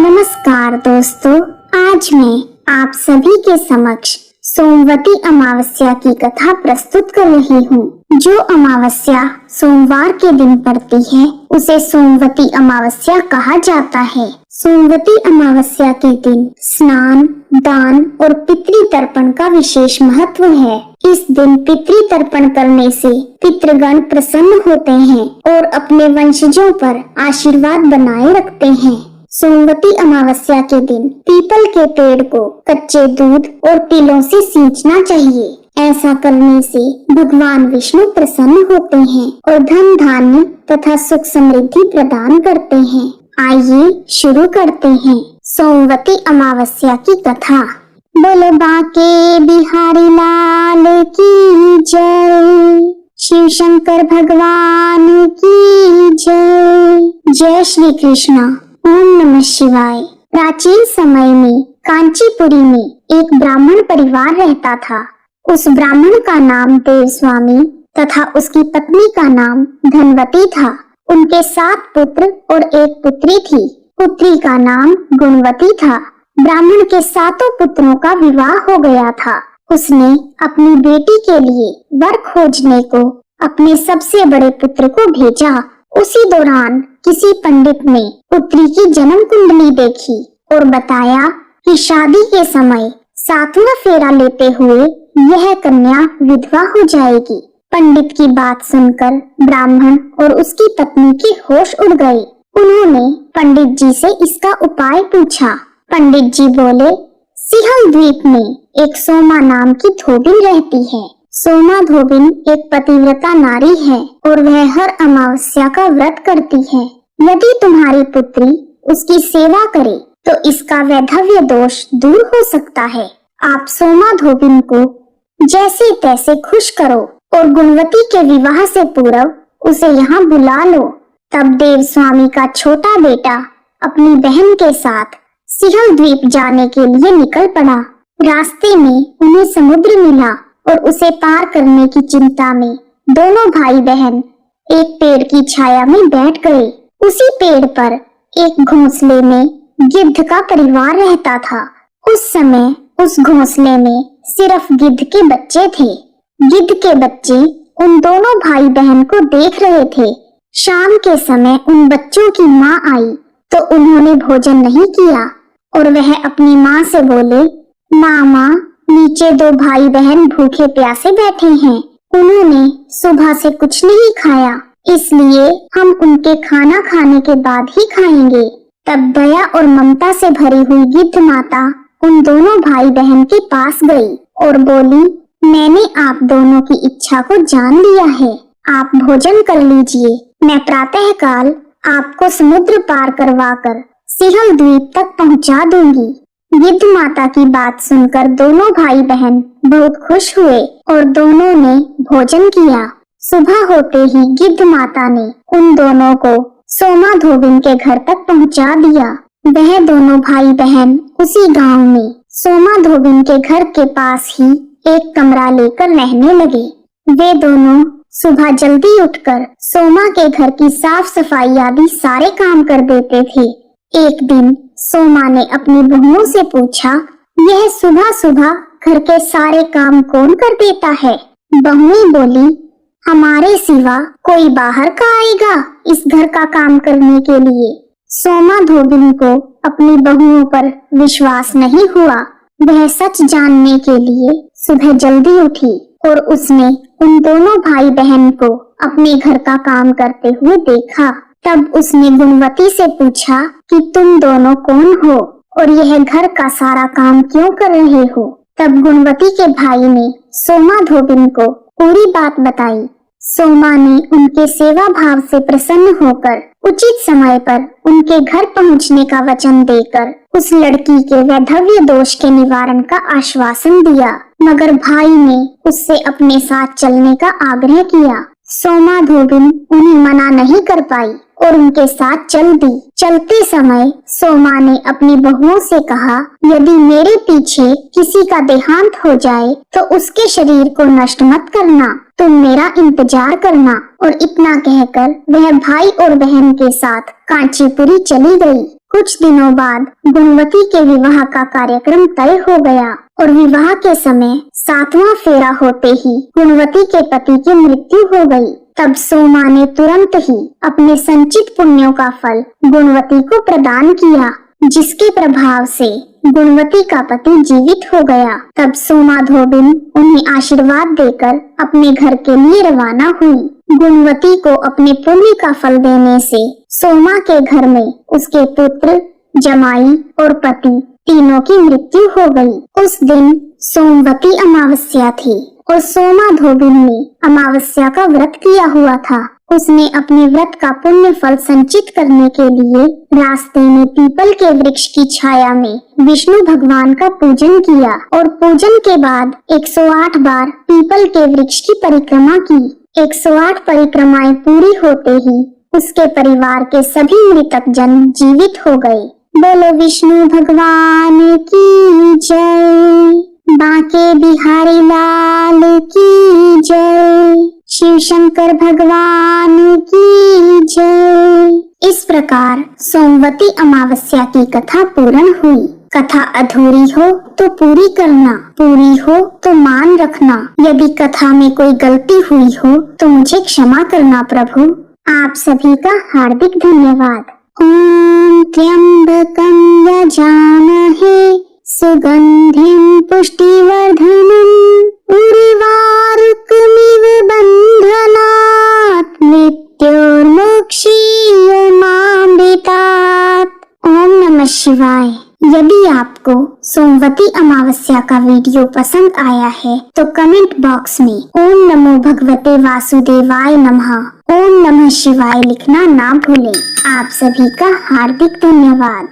नमस्कार दोस्तों, आज मैं आप सभी के समक्ष सोमवती अमावस्या की कथा प्रस्तुत कर रही हूँ। जो अमावस्या सोमवार के दिन पड़ती है उसे सोमवती अमावस्या कहा जाता है। सोमवती अमावस्या के दिन स्नान, दान और पितृ तर्पण का विशेष महत्व है। इस दिन पितृ तर्पण करने से पितृगण प्रसन्न होते हैं और अपने वंशजों पर आशीर्वाद बनाए रखते हैं। सोमवती अमावस्या के दिन पीपल के पेड़ को कच्चे दूध और तिलों से सींचना चाहिए। ऐसा करने से भगवान विष्णु प्रसन्न होते हैं और धन धान्य तथा सुख समृद्धि प्रदान करते हैं। आइए शुरू करते हैं सोमवती अमावस्या की कथा। बोलो बांके बिहारी लाल की जय, शिव शंकर भगवान की जय। जय श्री कृष्णा। ओम नमः शिवाय। प्राचीन समय में कांचीपुरी में एक ब्राह्मण परिवार रहता था। उस ब्राह्मण का नाम देवस्वामी तथा उसकी पत्नी का नाम धनवती था। उनके 7 पुत्र और 1 पुत्री थी। पुत्री का नाम गुणवती था। ब्राह्मण के 7 पुत्रों का विवाह हो गया था। उसने अपनी बेटी के लिए वर खोजने को अपने सबसे बड़े पुत्र को भेजा। उसी दौरान किसी पंडित ने पुत्री की जन्म कुंडली देखी और बताया कि शादी के समय 7वां फेरा लेते हुए यह कन्या विधवा हो जाएगी। पंडित की बात सुनकर ब्राह्मण और उसकी पत्नी के होश उड़ गए। उन्होंने पंडित जी से इसका उपाय पूछा। पंडित जी बोले, सिंहल द्वीप में एक सोमा नाम की धोबिन रहती है। सोमा धोबिन एक पतिव्रता नारी है और वह हर अमावस्या का व्रत करती है। यदि तुम्हारी पुत्री उसकी सेवा करे तो इसका वैधव्य दोष दूर हो सकता है। आप सोमा धोबिन को जैसे तैसे खुश करो और गुणवती के विवाह से पूर्व उसे यहाँ बुला लो। तब देवस्वामी का छोटा बेटा अपनी बहन के साथ सिंहल द्वीप जाने के लिए निकल पड़ा। रास्ते में उन्हें समुद्र मिला और उसे पार करने की चिंता में दोनों भाई बहन एक पेड़ की छाया में बैठ गए। उसी पेड़ पर एक घोंसले में गिद्ध का परिवार रहता था। उस समय उस घोंसले में सिर्फ गिद्ध के बच्चे थे। गिद्ध के बच्चे उन दोनों भाई बहन को देख रहे थे। शाम के समय उन बच्चों की माँ आई तो उन्होंने भोजन नहीं किया और वह अपनी माँ से बोले, मामा, नीचे 2 भाई बहन भूखे प्यासे बैठे हैं। उन्होंने सुबह से कुछ नहीं खाया, इसलिए हम उनके खाना खाने के बाद ही खाएंगे। तब दया और ममता से भरी हुई गिद्ध माता उन दोनों भाई बहन के पास गई और बोली, मैंने आप दोनों की इच्छा को जान लिया है। आप भोजन कर लीजिए। मैं प्रातःकाल आपको समुद्र पार करवाकर सिंहल द्वीप तक पहुंचा दूंगी। गिद्ध माता की बात सुनकर दोनों भाई बहन बहुत खुश हुए और दोनों ने भोजन किया। सुबह होते ही गिद्ध माता ने उन दोनों को सोमा धोबिन के घर तक पहुंचा दिया। वह दोनों भाई बहन उसी गांव में सोमा धोबिन के घर के पास ही एक कमरा लेकर रहने लगे। वे दोनों सुबह जल्दी उठकर सोमा के घर की साफ सफाई आदि सारे काम कर देते थे। एक दिन सोमा ने अपनी बहुओं से पूछा, यह सुबह सुबह घर के सारे काम कौन कर देता है? बहुएं बोली, हमारे सिवा कोई बाहर का आएगा इस घर का काम करने के लिए। सोमा धोबिन को अपनी बहुओं पर विश्वास नहीं हुआ। वह सच जानने के लिए सुबह जल्दी उठी और उसने उन दोनों भाई बहन को अपने घर का काम करते हुए देखा। तब उसने गुणवती से पूछा कि तुम दोनों कौन हो और यह घर का सारा काम क्यों कर रहे हो? तब गुणवती के भाई ने सोमा धोबिन को पूरी बात बताई। सोमा ने उनके सेवा भाव से प्रसन्न होकर उचित समय पर उनके घर पहुंचने का वचन देकर उस लड़की के वैधव्य दोष के निवारण का आश्वासन दिया, मगर भाई ने उससे अपने साथ चलने का आग्रह किया। सोमा धोबिन उन्हें मना नहीं कर पाई और उनके साथ चल दी। चलते समय सोमा ने अपनी बहुओं से कहा, यदि मेरे पीछे किसी का देहांत हो जाए तो उसके शरीर को नष्ट मत करना, तुम मेरा इंतजार करना। और इतना कहकर वह भाई और बहन के साथ कांचीपुरी चली गई। कुछ दिनों बाद गुणवती के विवाह का कार्यक्रम तय हो गया और विवाह के समय 7वां फेरा होते ही गुणवती के पति की मृत्यु हो गई। तब सोमा ने तुरंत ही अपने संचित पुण्यों का फल गुणवती को प्रदान किया, जिसके प्रभाव से गुणवती का पति जीवित हो गया। तब सोमा धोबिन उन्हें आशीर्वाद देकर अपने घर के लिए रवाना हुई। गुणवती को अपने पुण्य का फल देने से सोमा के घर में उसके पुत्र, जमाई और पति तीनों की मृत्यु हो गई। उस दिन सोमवती अमावस्या थी और सोमा धोबिन ने अमावस्या का व्रत किया हुआ था। उसने अपने व्रत का पुण्य फल संचित करने के लिए रास्ते में पीपल के वृक्ष की छाया में विष्णु भगवान का पूजन किया और पूजन के बाद 108 बार पीपल के वृक्ष की परिक्रमा की। 108 परिक्रमाएं पूरी होते ही उसके परिवार के सभी मृतक जन जीवित हो गए। बोलो विष्णु भगवान की जय, बांके बिहारी लाल की जय, शिव शंकर भगवान की जय। इस प्रकार सोमवती अमावस्या की कथा पूर्ण हुई। कथा अधूरी हो तो पूरी करना, पूरी हो तो मान रखना। यदि कथा में कोई गलती हुई हो तो मुझे क्षमा करना प्रभु। आप सभी का हार्दिक धन्यवाद। ओम त्र्यंबकं यजामहे सुगंधिं पुष्टिवर्धनम् उर्वारुकमिव बन्धनात् मृत्योर्मोक्षीयमामृतात्। ओम नमः शिवाय। यदि आपको सोमवती अमावस्या का वीडियो पसंद आया है तो कमेंट बॉक्स में ओम नमो भगवते वासुदेवाय नमः, ओम नमः शिवाय लिखना ना भूलें। आप सभी का हार्दिक धन्यवाद।